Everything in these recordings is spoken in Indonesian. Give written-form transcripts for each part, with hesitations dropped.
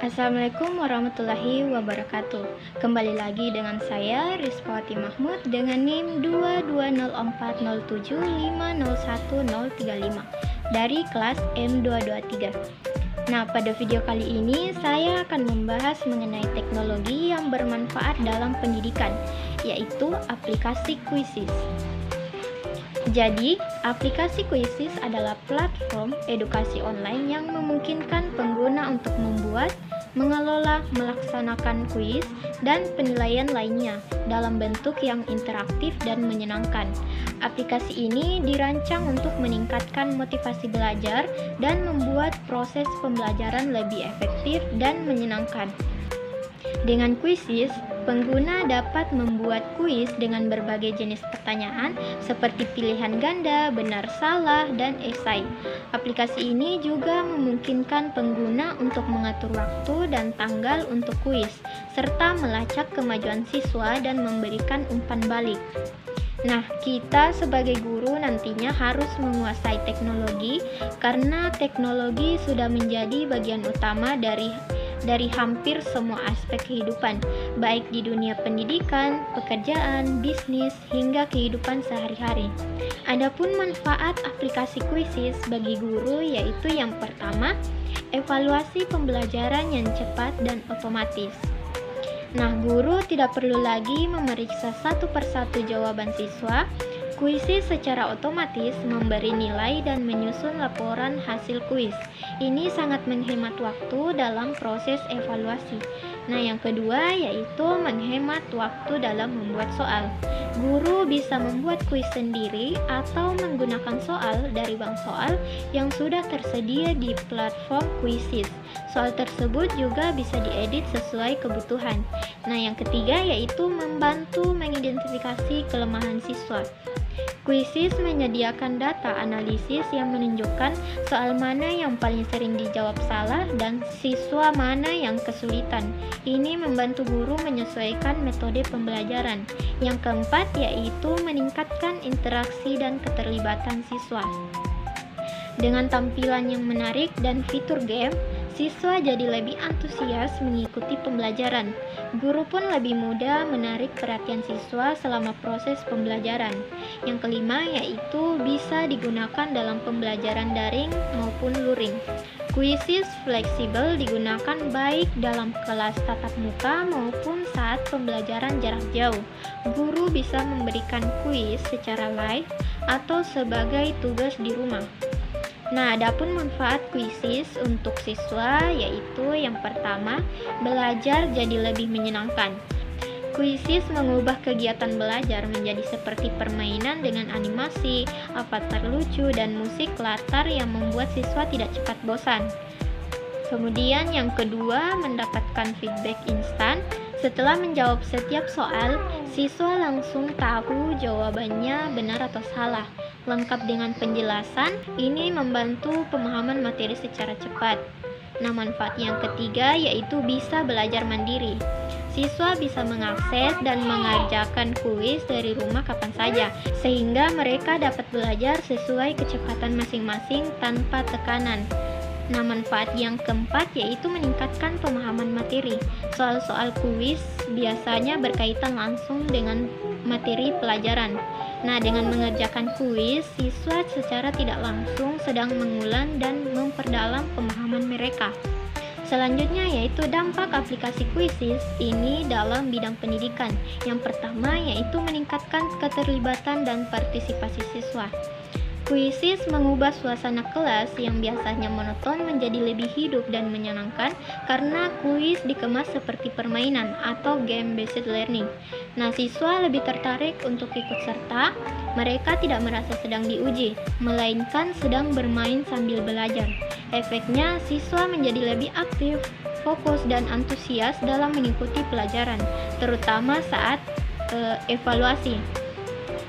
Assalamualaikum warahmatullahi wabarakatuh. Kembali lagi dengan saya Rizkwati Mahmud dengan NIM 22040750135 dari kelas M223. Nah, pada video kali ini saya akan membahas mengenai teknologi yang bermanfaat dalam pendidikan, yaitu aplikasi Quizizz. Jadi, aplikasi Quizizz adalah platform edukasi online yang memungkinkan pengguna untuk membuat, mengelola, melaksanakan kuis, dan penilaian lainnya dalam bentuk yang interaktif dan menyenangkan. Aplikasi ini dirancang untuk meningkatkan motivasi belajar dan membuat proses pembelajaran lebih efektif dan menyenangkan. Dengan Quizizz, pengguna dapat membuat kuis dengan berbagai jenis pertanyaan seperti pilihan ganda, benar salah, dan esai. Aplikasi ini juga memungkinkan pengguna untuk mengatur waktu dan tanggal untuk kuis, serta melacak kemajuan siswa dan memberikan umpan balik. Nah, kita sebagai guru nantinya harus menguasai teknologi karena teknologi sudah menjadi bagian utama dari hampir semua aspek kehidupan, baik di dunia pendidikan, pekerjaan, bisnis, hingga kehidupan sehari-hari. Adapun manfaat aplikasi Quizizz bagi guru yaitu yang pertama, evaluasi pembelajaran yang cepat dan otomatis. Nah, guru tidak perlu lagi memeriksa satu persatu jawaban siswa. Quizizz secara otomatis memberi nilai dan menyusun laporan hasil kuis. Ini sangat menghemat waktu dalam proses evaluasi. Nah, yang kedua yaitu menghemat waktu dalam membuat soal. Guru bisa membuat kuis sendiri atau menggunakan soal dari bank soal yang sudah tersedia di platform Quizizz. Soal tersebut juga bisa diedit sesuai kebutuhan. Nah, yang ketiga yaitu membantu mengidentifikasi kelemahan siswa. Quizizz menyediakan data analisis yang menunjukkan soal mana yang paling sering dijawab salah dan siswa mana yang kesulitan. Ini membantu guru menyesuaikan metode pembelajaran. Yang keempat yaitu meningkatkan interaksi dan keterlibatan siswa. Dengan tampilan yang menarik dan fitur game, siswa jadi lebih antusias mengikuti pembelajaran. Guru pun lebih mudah menarik perhatian siswa selama proses pembelajaran. Yang kelima yaitu bisa digunakan dalam pembelajaran daring maupun luring. Quizizz fleksibel digunakan baik dalam kelas tatap muka maupun saat pembelajaran jarak jauh. Guru bisa memberikan kuis secara live atau sebagai tugas di rumah. Nah, adapun manfaat Quizizz untuk siswa yaitu yang pertama, belajar jadi lebih menyenangkan. Quizizz mengubah kegiatan belajar menjadi seperti permainan dengan animasi, avatar lucu, dan musik latar yang membuat siswa tidak cepat bosan. Kemudian yang kedua, mendapatkan feedback instan. Setelah menjawab setiap soal, siswa langsung tahu jawabannya benar atau salah. Lengkap dengan penjelasan, ini membantu pemahaman materi secara cepat. Nah, manfaat yang ketiga yaitu bisa belajar mandiri. Siswa bisa mengakses dan mengerjakan kuis dari rumah kapan saja, sehingga mereka dapat belajar sesuai kecepatan masing-masing tanpa tekanan. Nah, manfaat yang keempat yaitu meningkatkan pemahaman materi. Soal-soal kuis biasanya berkaitan langsung dengan materi pelajaran. Nah, dengan mengerjakan kuis, siswa secara tidak langsung sedang mengulang dan memperdalam pemahaman mereka. Selanjutnya yaitu dampak aplikasi Quizizz ini dalam bidang pendidikan. Yang pertama yaitu meningkatkan keterlibatan dan partisipasi siswa. Quizizz mengubah suasana kelas yang biasanya monoton menjadi lebih hidup dan menyenangkan karena kuis dikemas seperti permainan atau game-based learning. Nah, siswa lebih tertarik untuk ikut serta. Mereka tidak merasa sedang diuji, melainkan sedang bermain sambil belajar. Efeknya, siswa menjadi lebih aktif, fokus, dan antusias dalam mengikuti pelajaran, terutama saat evaluasi.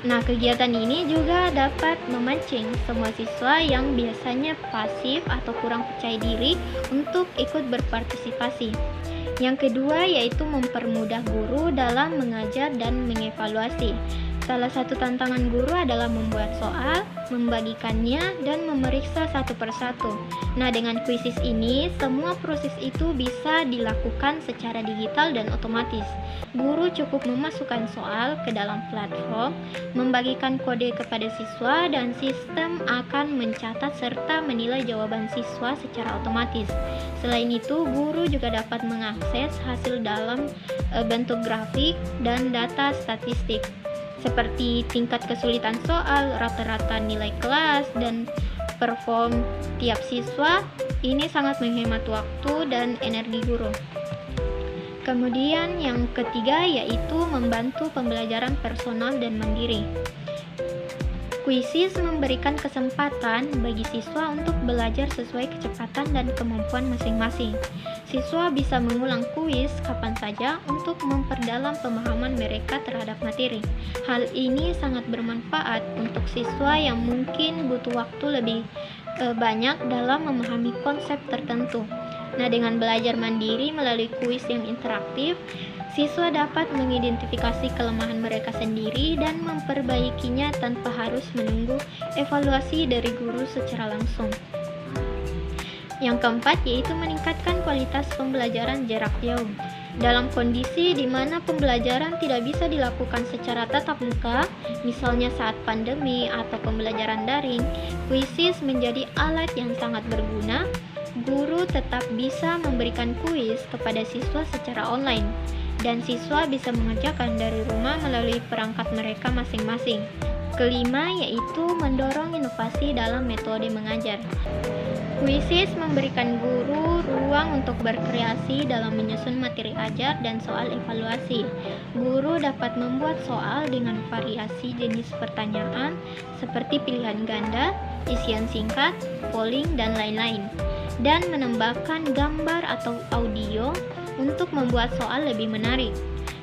Nah, kegiatan ini juga dapat memancing semua siswa yang biasanya pasif atau kurang percaya diri untuk ikut berpartisipasi. Yang kedua yaitu mempermudah guru dalam mengajar dan mengevaluasi. Salah satu tantangan guru adalah membuat soal, membagikannya, dan memeriksa satu persatu. Nah, dengan kuisis ini, semua proses itu bisa dilakukan secara digital dan otomatis. Guru cukup memasukkan soal ke dalam platform, membagikan kode kepada siswa, dan sistem akan mencatat serta menilai jawaban siswa secara otomatis. Selain itu, guru juga dapat mengakses hasil dalam bentuk grafik dan data statistik, seperti tingkat kesulitan soal, rata-rata nilai kelas, dan perform tiap siswa. Ini sangat menghemat waktu dan energi guru. Kemudian yang ketiga yaitu membantu pembelajaran personal dan mandiri. Kuisis memberikan kesempatan bagi siswa untuk belajar sesuai kecepatan dan kemampuan masing-masing. Siswa bisa mengulang kuis kapan saja untuk memperdalam pemahaman mereka terhadap materi. Hal ini sangat bermanfaat untuk siswa yang mungkin butuh waktu lebih banyak dalam memahami konsep tertentu. Nah, dengan belajar mandiri melalui kuis yang interaktif, siswa dapat mengidentifikasi kelemahan mereka sendiri dan memperbaikinya tanpa harus menunggu evaluasi dari guru secara langsung. Yang keempat yaitu meningkatkan kualitas pembelajaran jarak jauh. Dalam kondisi di mana pembelajaran tidak bisa dilakukan secara tatap muka, misalnya saat pandemi atau pembelajaran daring, kuisis menjadi alat yang sangat berguna. Guru tetap bisa memberikan kuis kepada siswa secara online, dan siswa bisa mengerjakan dari rumah melalui perangkat mereka masing-masing. Kelima yaitu mendorong inovasi dalam metode mengajar. Kuisis memberikan guru ruang untuk berkreasi dalam menyusun materi ajar dan soal evaluasi. Guru dapat membuat soal dengan variasi jenis pertanyaan seperti pilihan ganda, isian singkat, polling, dan lain-lain, dan menambahkan gambar atau audio untuk membuat soal lebih menarik.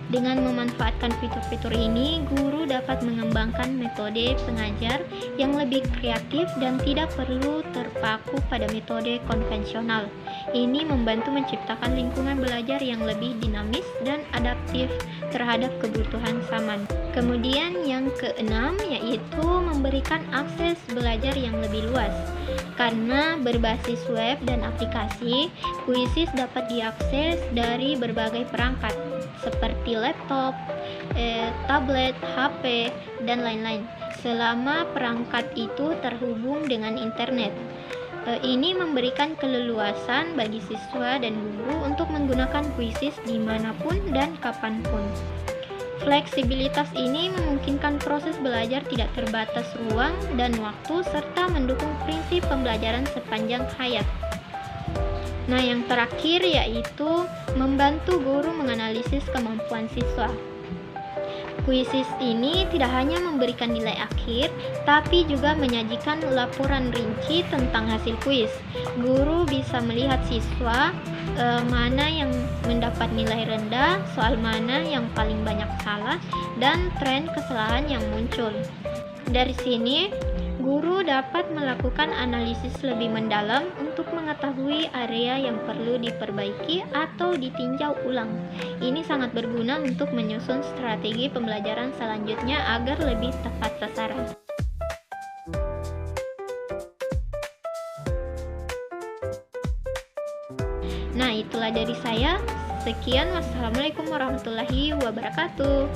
Dengan memanfaatkan fitur-fitur ini, guru dapat mengembangkan metode pengajar yang lebih kreatif dan tidak perlu terpaku pada metode konvensional. Ini membantu menciptakan lingkungan belajar yang lebih dinamis dan adaptif terhadap kebutuhan zaman. Kemudian yang keenam yaitu memberikan akses belajar yang lebih luas. Karena berbasis web dan aplikasi, kuisis dapat diakses dari berbagai perangkat seperti laptop, tablet, HP, dan lain-lain, selama perangkat itu terhubung dengan internet. Ini memberikan keleluasan bagi siswa dan guru untuk menggunakan kuisis dimanapun dan kapanpun. Fleksibilitas ini memungkinkan proses belajar tidak terbatas ruang dan waktu serta mendukung prinsip pembelajaran sepanjang hayat. Nah, yang terakhir yaitu membantu guru menganalisis kemampuan siswa. Kuisis ini tidak hanya memberikan nilai akhir, tapi juga menyajikan laporan rinci tentang hasil kuis. Guru bisa melihat siswa mana yang mendapat nilai rendah, soal mana yang paling banyak salah, dan tren kesalahan yang muncul. Dari sini, guru dapat melakukan analisis lebih mendalam untuk mengetahui area yang perlu diperbaiki atau ditinjau ulang. Ini sangat berguna untuk menyusun strategi pembelajaran selanjutnya agar lebih tepat sasaran. Nah, itulah dari saya. Sekian, wassalamualaikum warahmatullahi wabarakatuh.